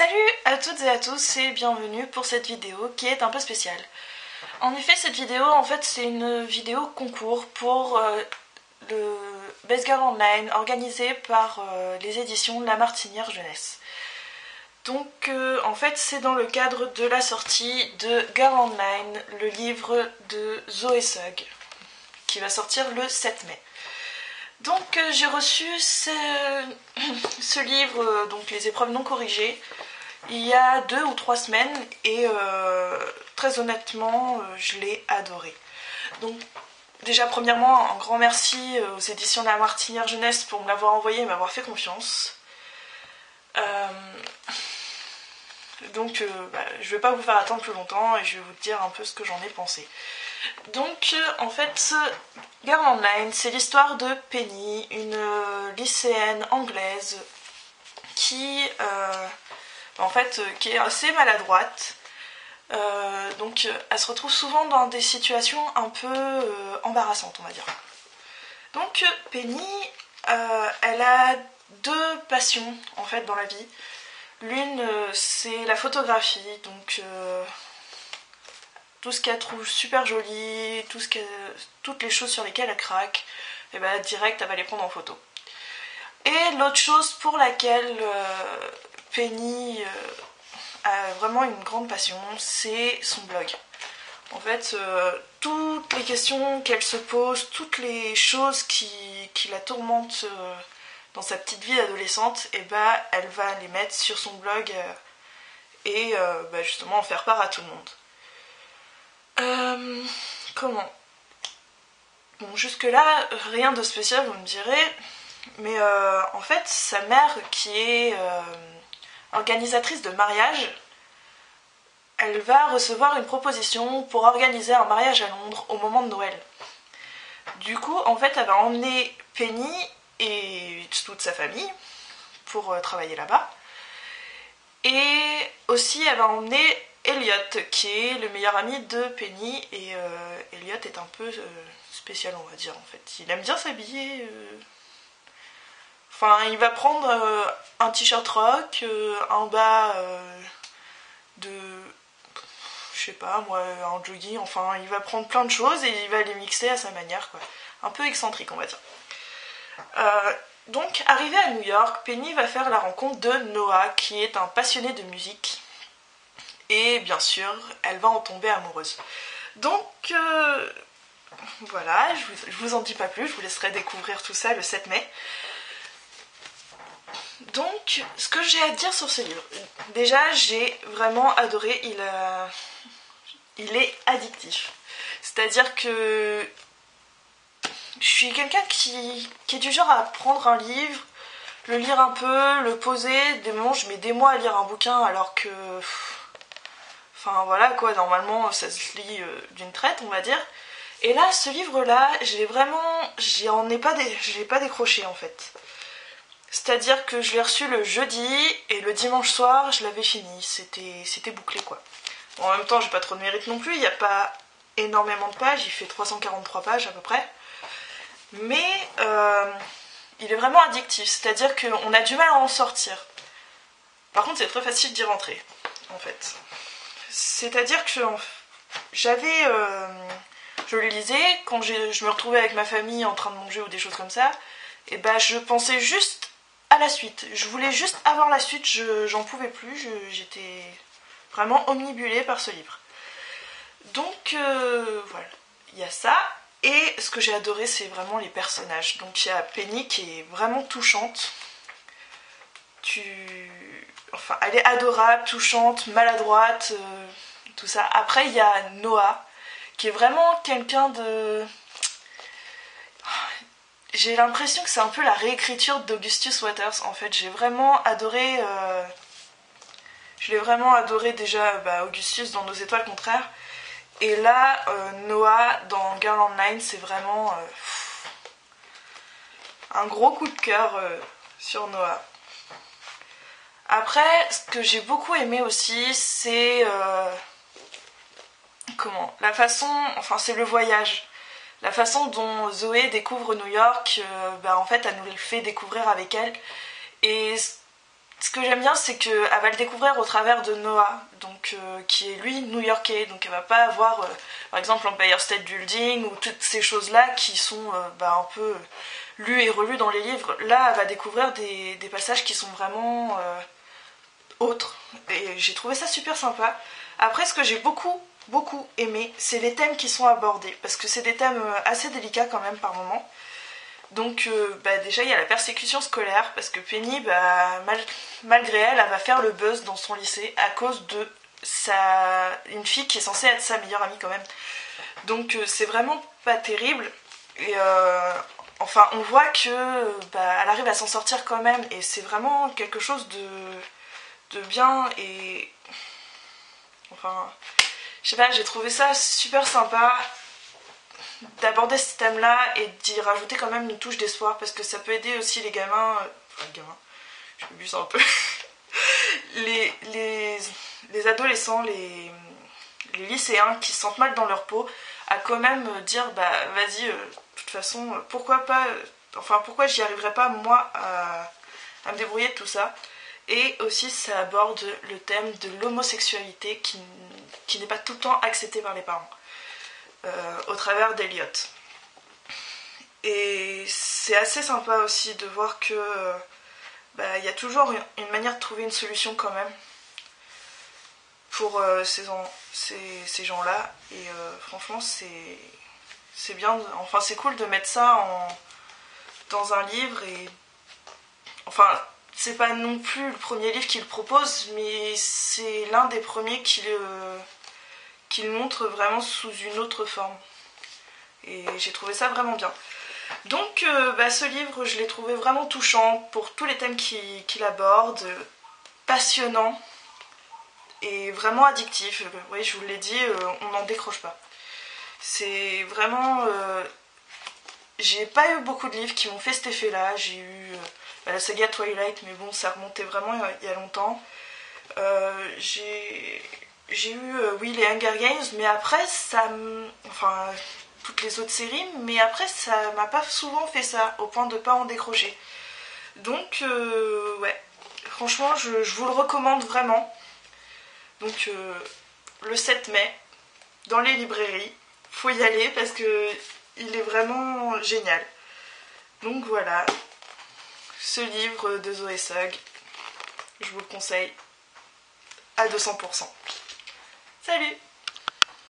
Salut à toutes et à tous et bienvenue pour cette vidéo qui est un peu spéciale. En effet, cette vidéo, c'est une vidéo concours pour le Best Girl Online organisé par les éditions La Martinière Jeunesse. Donc c'est dans le cadre de la sortie de Girl Online, le livre de Zoé Sugg, qui va sortir le 7 mai. Donc j'ai reçu ce livre, donc les épreuves non corrigées, il y a 2 ou 3 semaines et très honnêtement je l'ai adoré. Donc déjà premièrement un grand merci aux éditions de La Martinière Jeunesse pour me l'avoir envoyé et m'avoir fait confiance. Je vais pas vous faire attendre plus longtemps et je vais vous dire un peu ce que j'en ai pensé. Donc Girl Online, c'est l'histoire de Penny, une lycéenne anglaise qui est assez maladroite. Elle se retrouve souvent dans des situations un peu embarrassantes, on va dire. Donc Penny, elle a 2 passions en fait dans la vie. L'une c'est la photographie, donc tout ce qu'elle trouve super joli, toutes les choses sur lesquelles elle craque, et direct elle va les prendre en photo. Et l'autre chose pour laquelle Penny a vraiment une grande passion, c'est son blog. En fait, toutes les questions qu'elle se pose, toutes les choses qui la tourmentent dans sa petite vie d'adolescente, elle va les mettre sur son blog et justement en faire part à tout le monde. Bon, jusque-là, rien de spécial, vous me direz, mais sa mère, qui est organisatrice de mariage, elle va recevoir une proposition pour organiser un mariage à Londres au moment de Noël. Du coup, elle va emmener Penny et toute sa famille pour travailler là-bas. Et aussi, elle va emmener Elliot, qui est le meilleur ami de Penny, et Elliot est un peu spécial, on va dire, en fait. Il aime bien s'habiller. Il va prendre un t-shirt rock, un bas un jogging, il va prendre plein de choses et il va les mixer à sa manière, quoi. Un peu excentrique, on va dire. Donc, arrivée à New York, Penny va faire la rencontre de Noah, qui est un passionné de musique. Et bien sûr, elle va en tomber amoureuse. Donc, voilà, je vous en dis pas plus, je vous laisserai découvrir tout ça le 7 mai. Donc, ce que j'ai à dire sur ce livre, déjà, j'ai vraiment adoré, il est addictif. C'est-à-dire que je suis quelqu'un qui est du genre à prendre un livre, le lire un peu, le poser, des moments je mets des mois à lire un bouquin alors que... normalement ça se lit d'une traite, on va dire. Et là, ce livre-là, je l'ai pas décroché en fait. C'est-à-dire que je l'ai reçu le jeudi et le dimanche soir, je l'avais fini. C'était bouclé, quoi. Bon, en même temps, j'ai pas trop de mérite non plus, il n'y a pas énormément de pages, il fait 343 pages à peu près. Mais il est vraiment addictif, c'est-à-dire qu'on a du mal à en sortir. Par contre, c'est très facile d'y rentrer, en fait. C'est-à-dire que je le lisais, quand je me retrouvais avec ma famille en train de manger ou des choses comme ça, et je pensais juste à la suite. Je voulais juste avoir la suite, j'en pouvais plus, j'étais vraiment omnibulée par ce livre. Donc voilà, il y a ça. Et ce que j'ai adoré, c'est vraiment les personnages. Donc il y a Penny qui est vraiment touchante. Elle est adorable, touchante, maladroite, tout ça. Après, il y a Noah, qui est vraiment quelqu'un de... J'ai l'impression que c'est un peu la réécriture d'Augustus Waters, en fait. J'ai vraiment adoré... Je l'ai vraiment adoré déjà, Augustus dans Nos étoiles contraires. Et là, Noah dans Girl Online, c'est vraiment un gros coup de cœur sur Noah. Après, ce que j'ai beaucoup aimé aussi, c'est c'est le voyage. La façon dont Zoé découvre New York, elle nous le fait découvrir avec elle. Et ce que j'aime bien, c'est qu'elle va le découvrir au travers de Noah, donc, qui est lui new-yorkais, donc elle va pas avoir par exemple l'Empire State Building ou toutes ces choses-là qui sont un peu lues et relues dans les livres. Là, elle va découvrir des passages qui sont vraiment autres, et j'ai trouvé ça super sympa. Après, ce que j'ai beaucoup aimé, c'est les thèmes qui sont abordés, parce que c'est des thèmes assez délicats quand même par moments. Donc déjà il y a la persécution scolaire, parce que Penny, malgré elle, elle va faire le buzz dans son lycée à cause de une fille qui est censée être sa meilleure amie quand même. Donc c'est vraiment pas terrible. Et enfin on voit que elle arrive à s'en sortir quand même, et c'est vraiment quelque chose de bien. Et enfin je sais pas, j'ai trouvé ça super sympa d'aborder ce thème-là et d'y rajouter quand même une touche d'espoir, parce que ça peut aider aussi les gamins, je m'abuse un peu, les adolescents, les lycéens qui se sentent mal dans leur peau, à quand même dire vas-y, de toute façon, pourquoi pas, pourquoi j'y arriverais pas moi à me débrouiller de tout ça. Et aussi ça aborde le thème de l'homosexualité qui n'est pas tout le temps accepté par les parents. Au travers d'Eliot. Et c'est assez sympa aussi de voir que y a toujours une manière de trouver une solution quand même pour ces gens-là. Et franchement c'est bien, enfin c'est cool de mettre ça dans un livre. Et enfin c'est pas non plus le premier livre qu'il propose, mais c'est l'un des premiers qu'il montre vraiment sous une autre forme. Et j'ai trouvé ça vraiment bien. Donc ce livre, je l'ai trouvé vraiment touchant pour tous les thèmes qu'il aborde, passionnant et vraiment addictif. Oui, je vous l'ai dit, on n'en décroche pas. C'est vraiment... j'ai pas eu beaucoup de livres qui m'ont fait cet effet-là. J'ai eu la saga Twilight, mais bon, ça remontait vraiment il y a longtemps. J'ai eu, les Hunger Games, mais après, toutes les autres séries, mais après, ça m'a pas souvent fait ça, au point de pas en décrocher. Donc, ouais, franchement, je vous le recommande vraiment. Donc, le 7 mai, dans les librairies, faut y aller parce que il est vraiment génial. Donc voilà, ce livre de Zoé Sugg, je vous le conseille à 200%. Salut!